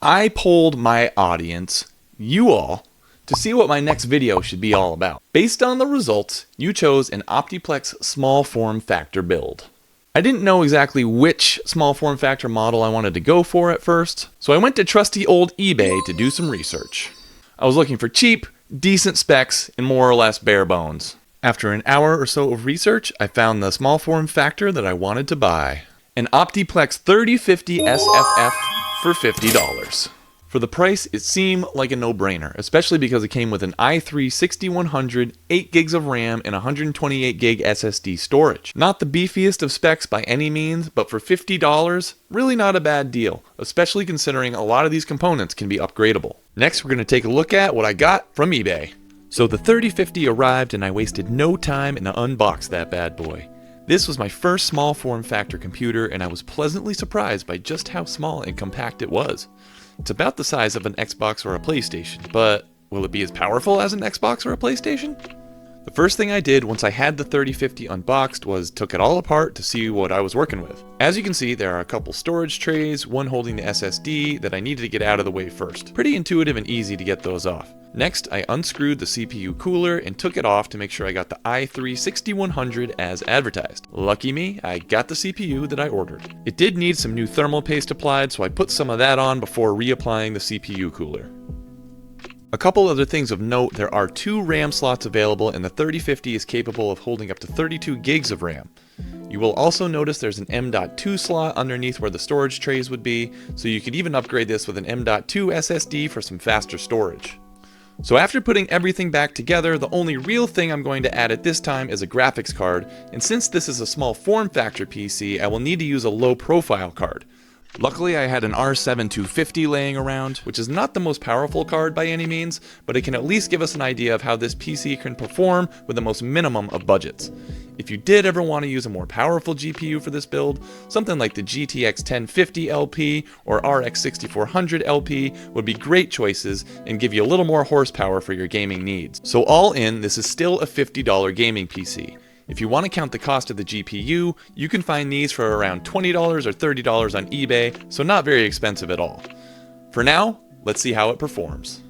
I polled my audience, you all, to see what my next video should be all about. Based on the results, you chose an Optiplex small form factor build. I didn't know exactly which small form factor model I wanted to go for at first, so I went to trusty old eBay to do some research. I was looking for cheap, decent specs, and more or less bare bones. After an hour or so of research, I found the small form factor that I wanted to buy. An Optiplex 3050 SFF for $50. For the price, it seemed like a no-brainer, especially because it came with an i3 6100, 8 gigs of RAM, and 128 gig SSD storage. Not the beefiest of specs by any means, but for $50, really not a bad deal, especially considering a lot of these components can be upgradable. Next, we're going to take a look at what I got from eBay. So the 3050 arrived and I wasted no time and unboxed that bad boy. This was my first small form factor computer and I was pleasantly surprised by just how small and compact it was. It's about the size of an Xbox or a PlayStation, but will it be as powerful as an Xbox or a PlayStation? The first thing I did once I had the 3050 unboxed was took it all apart to see what I was working with. As you can see, there are a couple storage trays, one holding the SSD that I needed to get out of the way first. Pretty intuitive and easy to get those off. Next, I unscrewed the CPU cooler and took it off to make sure I got the i3 6100 as advertised. Lucky me, I got the CPU that I ordered. It did need some new thermal paste applied, so I put some of that on before reapplying the CPU cooler. A couple other things of note, there are 2 RAM slots available and the 3050 is capable of holding up to 32 gigs of RAM. You will also notice there's an M.2 slot underneath where the storage trays would be, so you could even upgrade this with an M.2 SSD for some faster storage. So after putting everything back together, the only real thing I'm going to add at this time is a graphics card, and since this is a small form factor PC, I will need to use a low profile card. Luckily, I had an R7 250 laying around, which is not the most powerful card by any means, but it can at least give us an idea of how this PC can perform with the most minimum of budgets. If you did ever want to use a more powerful GPU for this build, something like the GTX 1050 LP or RX 6400 LP would be great choices and give you a little more horsepower for your gaming needs. So all in, this is still a $50 gaming PC. If you want to count the cost of the GPU, you can find these for around $20 or $30 on eBay, so not very expensive at all. For now, let's see how it performs.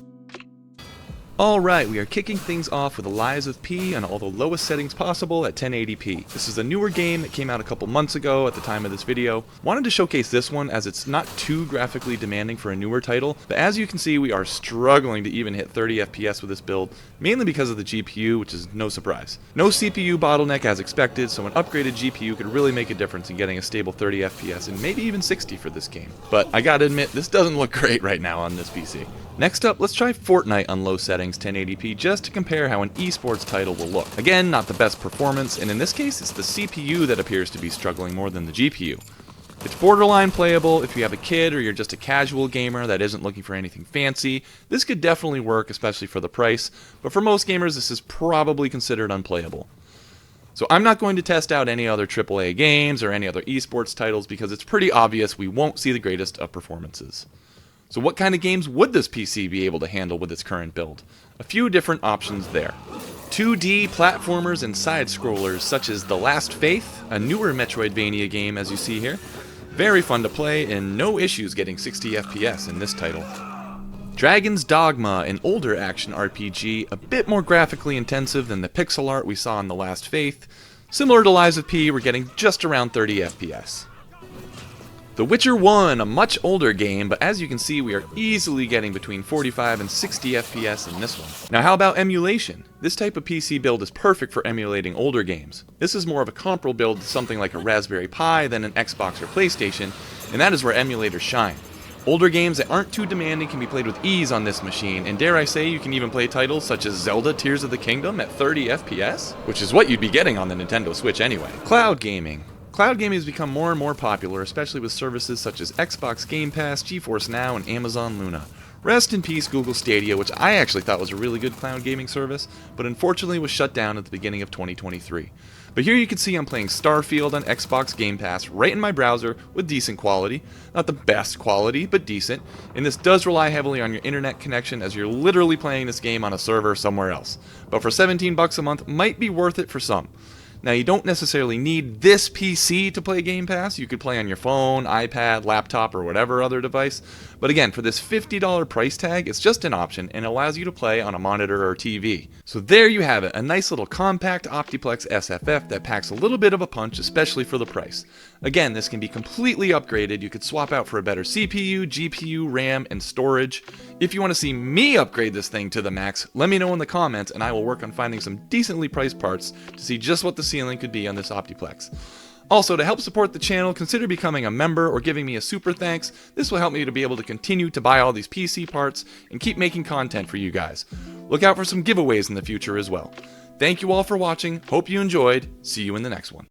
Alright, we are kicking things off with the Lies of P on all the lowest settings possible at 1080p. This is a newer game that came out a couple months ago at the time of this video. Wanted to showcase this one as it's not too graphically demanding for a newer title, but as you can see we are struggling to even hit 30 FPS with this build, mainly because of the GPU, which is no surprise. No CPU bottleneck as expected, so an upgraded GPU could really make a difference in getting a stable 30 FPS and maybe even 60 for this game. But I gotta admit, this doesn't look great right now on this PC. Next up, let's try Fortnite on low settings 1080p just to compare how an esports title will look. Again, not the best performance, and in this case it's the CPU that appears to be struggling more than the GPU. It's borderline playable if you have a kid or you're just a casual gamer that isn't looking for anything fancy. This could definitely work, especially for the price, but for most gamers this is probably considered unplayable. So I'm not going to test out any other AAA games or any other esports titles because it's pretty obvious we won't see the greatest of performances. So what kind of games would this PC be able to handle with its current build? A few different options there. 2D platformers and side-scrollers such as The Last Faith, a newer Metroidvania game as you see here. Very fun to play and no issues getting 60 FPS in this title. Dragon's Dogma, an older action RPG, a bit more graphically intensive than the pixel art we saw in The Last Faith. Similar to Lies of P, we're getting just around 30 FPS. The Witcher 1, a much older game, but as you can see we are easily getting between 45 and 60 FPS in this one. Now how about emulation? This type of PC build is perfect for emulating older games. This is more of a comparable build to something like a Raspberry Pi than an Xbox or PlayStation, and that is where emulators shine. Older games that aren't too demanding can be played with ease on this machine, and dare I say you can even play titles such as Zelda Tears of the Kingdom at 30 FPS, which is what you'd be getting on the Nintendo Switch anyway. Cloud gaming. Cloud gaming has become more and more popular, especially with services such as Xbox Game Pass, GeForce Now, and Amazon Luna. Rest in peace Google Stadia, which I actually thought was a really good cloud gaming service, but unfortunately was shut down at the beginning of 2023. But here you can see I'm playing Starfield on Xbox Game Pass right in my browser with decent quality. Not the best quality, but decent, and this does rely heavily on your internet connection as you're literally playing this game on a server somewhere else. But for $17 a month, might be worth it for some. Now, you don't necessarily need this PC to play Game Pass. You could play on your phone, iPad, laptop, or whatever other device. But again, for this $50 price tag, it's just an option and allows you to play on a monitor or TV. So there you have it, a nice little compact Optiplex SFF that packs a little bit of a punch, especially for the price. Again, this can be completely upgraded. You could swap out for a better CPU, GPU, RAM, and storage. If you want to see me upgrade this thing to the max, let me know in the comments and I will work on finding some decently priced parts to see just what the ceiling could be on this Optiplex. Also, to help support the channel, consider becoming a member or giving me a super thanks. This will help me to be able to continue to buy all these PC parts and keep making content for you guys. Look out for some giveaways in the future as well. Thank you all for watching. Hope you enjoyed. See you in the next one.